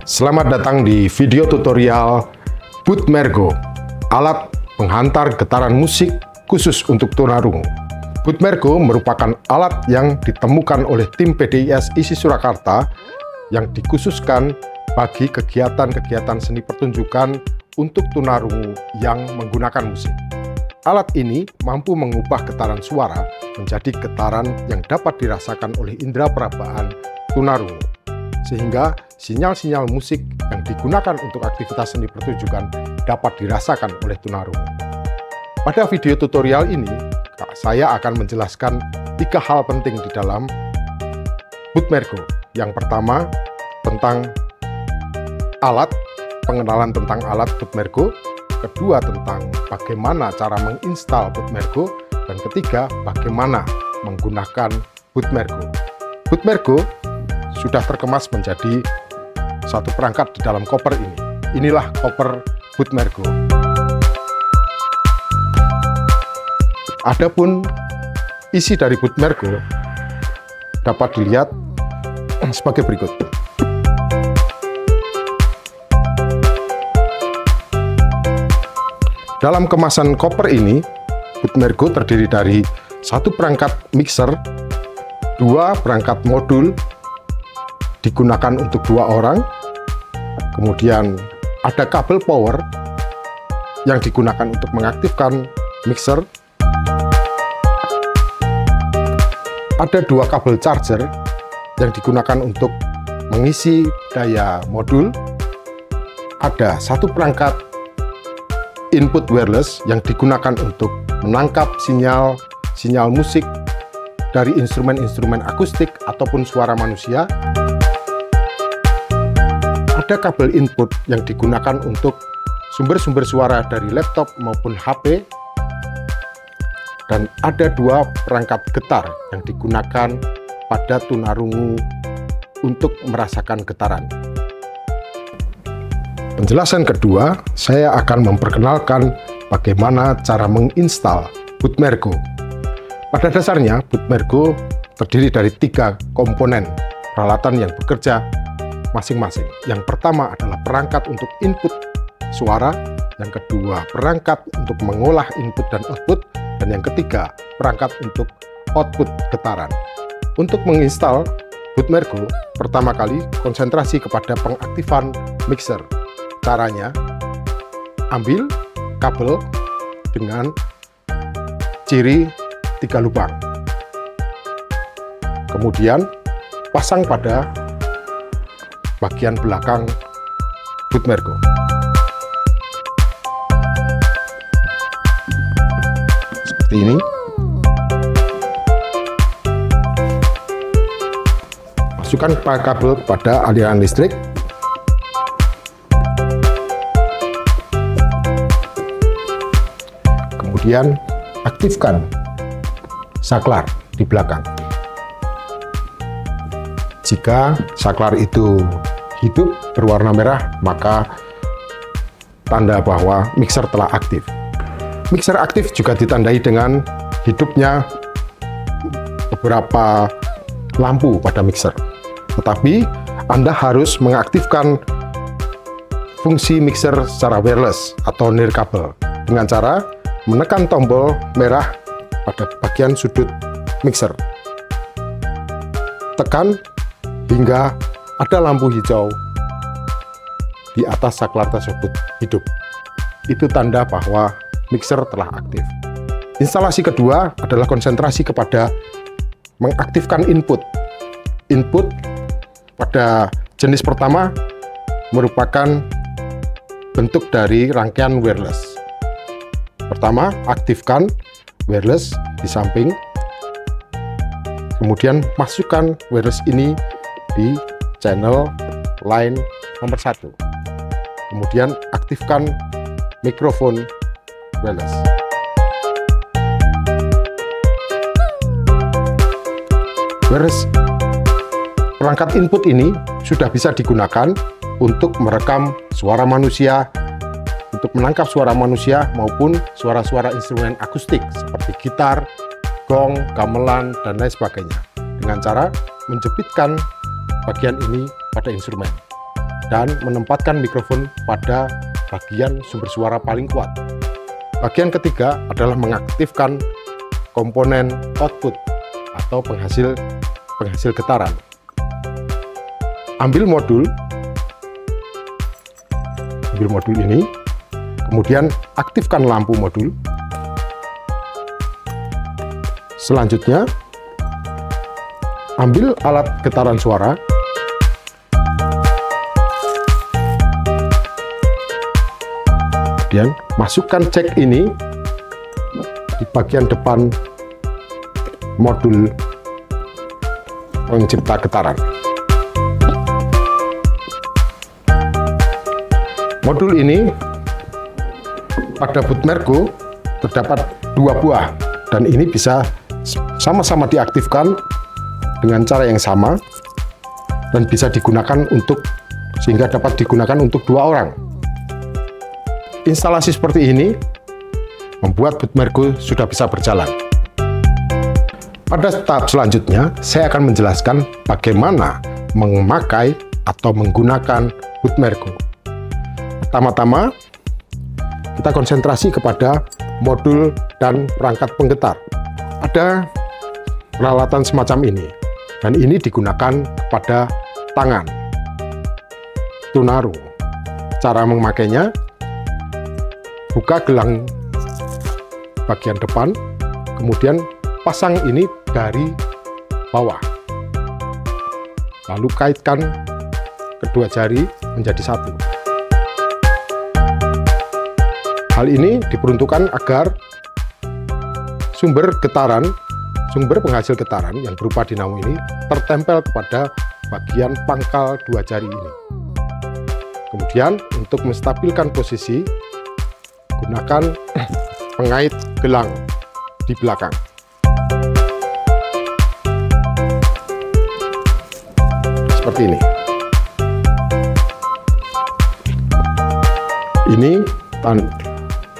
Selamat datang di video tutorial Bootmergo, alat penghantar getaran musik khusus untuk tunarungu. Bootmergo merupakan alat yang ditemukan oleh tim PDIS ISI Surakarta yang dikhususkan bagi kegiatan-kegiatan seni pertunjukan untuk tunarungu yang menggunakan musik. Alat ini mampu mengubah getaran suara menjadi getaran yang dapat dirasakan oleh indera perabaan tunarungu, sehingga sinyal-sinyal musik yang digunakan untuk aktivitas seni pertunjukan dapat dirasakan oleh tunarungu. Pada video tutorial ini, saya akan menjelaskan 3 hal penting di dalam Bootmergo. Yang pertama, tentang alat, pengenalan tentang alat Bootmergo. Kedua, tentang bagaimana cara menginstal Bootmergo. Dan ketiga, bagaimana menggunakan Bootmergo. Bootmergo sudah terkemas menjadi satu perangkat di dalam koper ini. Inilah koper Bootmergo. Adapun isi dari Bootmergo dapat dilihat sebagai berikut. Dalam kemasan koper ini, Bootmergo terdiri dari 1 perangkat mixer, 2 perangkat modul digunakan untuk 2 orang, kemudian ada kabel power yang digunakan untuk mengaktifkan mixer, ada 2 kabel charger yang digunakan untuk mengisi daya modul, ada 1 perangkat input wireless yang digunakan untuk menangkap sinyal musik dari instrumen-instrumen akustik ataupun suara manusia. Ada kabel input yang digunakan untuk sumber-sumber suara dari laptop maupun HP. Dan ada 2 perangkat getar yang digunakan pada tunarungu untuk merasakan getaran. Penjelasan kedua, saya akan memperkenalkan bagaimana cara menginstal Bootmergo. Pada dasarnya, Bootmergo terdiri dari 3 komponen peralatan yang bekerja masing-masing. Yang pertama adalah perangkat untuk input suara, yang kedua perangkat untuk mengolah input dan output, dan yang ketiga perangkat untuk output getaran. Untuk menginstal Bootmergo, pertama kali konsentrasi kepada pengaktifan mixer. Caranya, ambil kabel dengan ciri 3 lubang, kemudian pasang pada bagian belakang Bootmergo. Seperti ini. Masukkan kabel pada aliran listrik. Kemudian aktifkan saklar di belakang. Jika saklar itu hidup berwarna merah, maka tanda bahwa mixer telah aktif. Mixer aktif juga ditandai dengan hidupnya beberapa lampu pada mixer. Tetapi Anda harus mengaktifkan fungsi mixer secara wireless atau nirkabel dengan cara menekan tombol merah pada bagian sudut mixer. Tekan hingga ada lampu hijau di atas saklar tersebut hidup. Itu tanda bahwa mixer telah aktif. Instalasi kedua adalah konsentrasi kepada mengaktifkan input. Input pada jenis pertama merupakan bentuk dari rangkaian wireless. Pertama, aktifkan wireless di samping, kemudian masukkan wireless ini di channel line nomor 1. Kemudian aktifkan mikrofon wireless. Wireless perangkat input ini sudah bisa digunakan untuk merekam suara manusia, untuk menangkap suara manusia maupun suara-suara instrumen akustik seperti gitar, gong, gamelan, dan lain sebagainya dengan cara menjepitkan bagian ini pada instrumen. dan menempatkan mikrofon pada bagian sumber suara paling kuat. Bagian ketiga adalah mengaktifkan komponen output atau penghasil getaran. Ambil modul ini, kemudian aktifkan lampu modul. Selanjutnya, ambil alat getaran suara. Kemudian masukkan jack ini di bagian depan modul pencipta getaran. Modul ini pada Bootmergo terdapat 2 buah, dan ini bisa sama-sama diaktifkan dengan cara yang sama dan bisa digunakan sehingga dapat digunakan untuk 2 orang. Instalasi seperti ini membuat Bootmergo sudah bisa berjalan. Pada tahap selanjutnya, saya akan menjelaskan bagaimana memakai atau menggunakan Bootmergo. Pertama-tama, kita konsentrasi kepada modul dan perangkat penggetar. Ada peralatan semacam ini, dan ini digunakan pada tangan tunarung. Cara memakainya, buka gelang bagian depan, kemudian pasang ini dari bawah, lalu kaitkan kedua jari menjadi satu. Hal ini diperuntukkan agar sumber penghasil getaran yang berupa dinamo ini tertempel kepada bagian pangkal 2 jari ini. Kemudian untuk menstabilkan posisi, gunakan pengait gelang di belakang. Seperti ini. Ini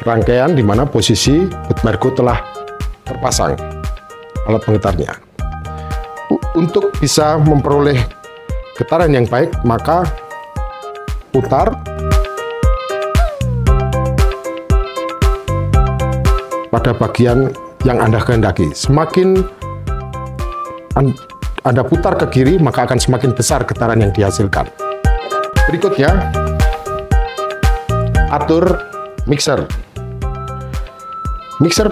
rangkaian di mana posisi Bootmergo telah terpasang alat penggetarnya. Untuk bisa memperoleh getaran yang baik, maka putar pada bagian yang Anda kehendaki. Semakin Anda putar ke kiri, maka akan semakin besar getaran yang dihasilkan. Berikutnya, atur mixer. Mixer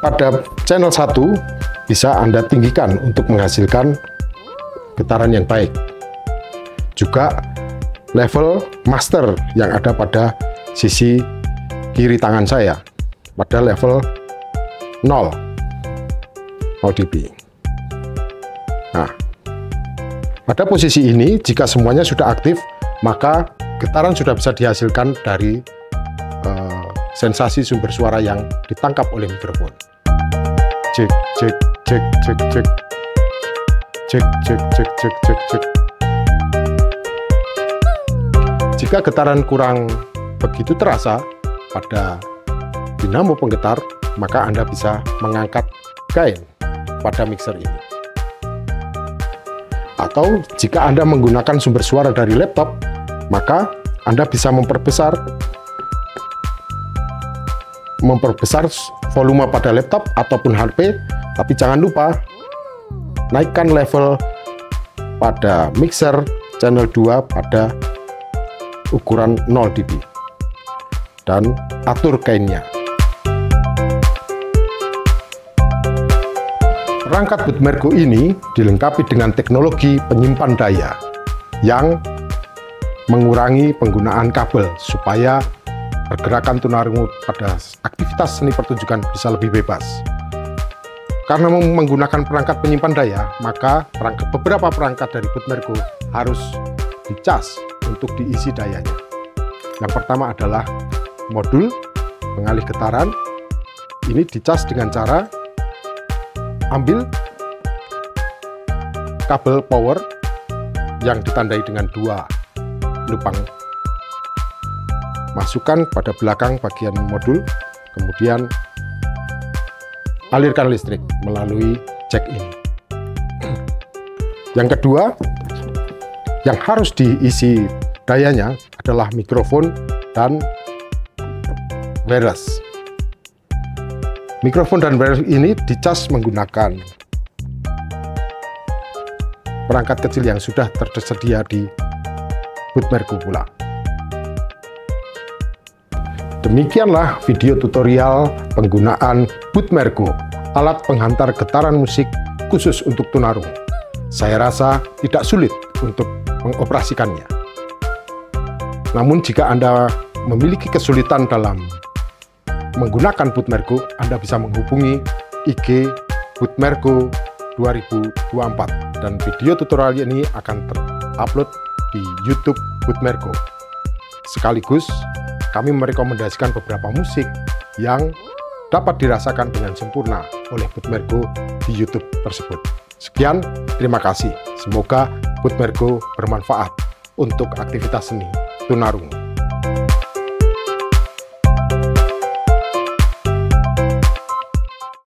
pada channel 1 bisa Anda tinggikan untuk menghasilkan getaran yang baik. Juga level master yang ada pada sisi kiri tangan saya pada level 0 dB. Nah, pada posisi ini jika semuanya sudah aktif, maka getaran sudah bisa dihasilkan dari sensasi sumber suara yang ditangkap oleh mikrofon. Cek cek cek cek cek cek cek cek cek cek cek. Jika getaran kurang begitu terasa pada dinamo penggetar, maka Anda bisa mengangkat gain pada mixer ini. Atau jika Anda menggunakan sumber suara dari laptop, maka Anda bisa memperbesar volume pada laptop ataupun HP, tapi jangan lupa naikkan level pada mixer channel 2 pada ukuran 0 dB dan atur gainnya. Perangkat Bootmergo ini dilengkapi dengan teknologi penyimpan daya yang mengurangi penggunaan kabel supaya pergerakan tunarungu pada aktivitas seni pertunjukan bisa lebih bebas. Karena menggunakan perangkat penyimpan daya, maka beberapa perangkat dari Bootmergo harus dicas untuk diisi dayanya. Yang pertama adalah modul pengalih getaran. Ini dicas dengan cara ambil kabel power yang ditandai dengan 2 lubang, masukkan pada belakang bagian modul, kemudian alirkan listrik melalui jack ini. Yang kedua, Yang harus diisi dayanya adalah mikrofon dan wireless. Mikrofon dan wireless ini dicas menggunakan perangkat kecil yang sudah tersedia di Bootmergo pula. Demikianlah video tutorial penggunaan Bootmergo, alat penghantar getaran musik khusus untuk tunarungu. Saya rasa tidak sulit untuk mengoperasikannya. Namun jika Anda memiliki kesulitan dalam menggunakan Bootmergo, Anda bisa menghubungi IG Bootmergo 2024 dan video tutorial ini akan terupload di YouTube Bootmergo. Sekaligus kami merekomendasikan beberapa musik yang dapat dirasakan dengan sempurna oleh Bootmergo di YouTube tersebut. Sekian, terima kasih. Semoga Bootmergo bermanfaat untuk aktivitas seni tunarungu.